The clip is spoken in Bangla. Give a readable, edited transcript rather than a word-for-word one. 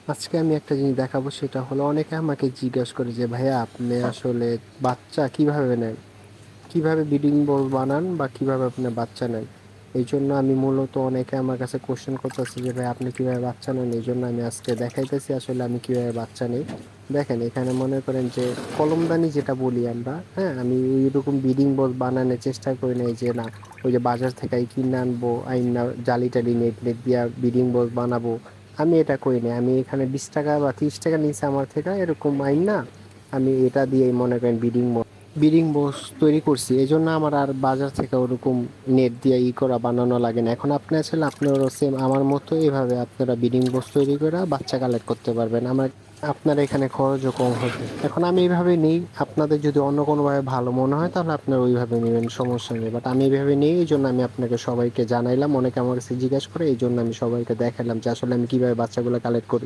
আজকে আমি একটা জিনিস দেখাবো, সেটা হলো অনেকে আমাকে জিজ্ঞাসা করে যে ভাইয়া আপনি আসলে বাচ্চা কিভাবে নেন, কিভাবে ব্রিডিং বল বানান বা কিভাবে আপনি বাচ্চা নেন। এই জন্য আমি মূলত অনেকে আমার কাছে কোশ্চেন করতেছে যে ভাই আপনি কিভাবে বাচ্চা নেন। এই জন্য আমি আজকে দেখাইতেছি আসলে আমি কিভাবে বাচ্চা নেই। দেখেন এখানে মনে করেন যে কলমদানি যেটা বলি আমরা, হ্যাঁ, আমি এইরকম ব্রিডিং বল বানানোর চেষ্টা করি না, এই যে না ওই যে বাজার থেকে কিনে আনবো আইনা জালি টালি নেট নেট দিয়া ব্রিডিং বল বানাবো। আমি এটা করি না, আমি এখানে 20 টাকা বা 30 টাকা নিচে আমার থেকে এরকম আইন না, আমি এটা দিয়ে মনে করেন ব্রিডিং বক্স তৈরি করছি। এই জন্য আমার আর বাজার থেকে ওরকম নেট দিয়ে করা বানানো লাগে না। এখন আপনি আসলে আপনারও সেম আমার মতো এভাবে আপনারা ব্রিডিং বক্স তৈরি করে বাচ্চা কালেক্ট করতে পারবেন। আপনার এখানে খরচও কম হবে। এখন আমি এইভাবে নেই, আপনাদের যদি অন্য কোনোভাবে ভালো মনে হয় তাহলে আপনারা ওইভাবে নেবেন, সমস্যা নেই। বাট আমি এইভাবে নেই, এই জন্য আমি আপনাকে সবাইকে জানাইলাম। অনেকে আমার কাছে জিজ্ঞাসা করে, এই জন্য আমি সবাইকে দেখালাম যে আসলে আমি কিভাবে বাচ্চাগুলো কালেক্ট করি।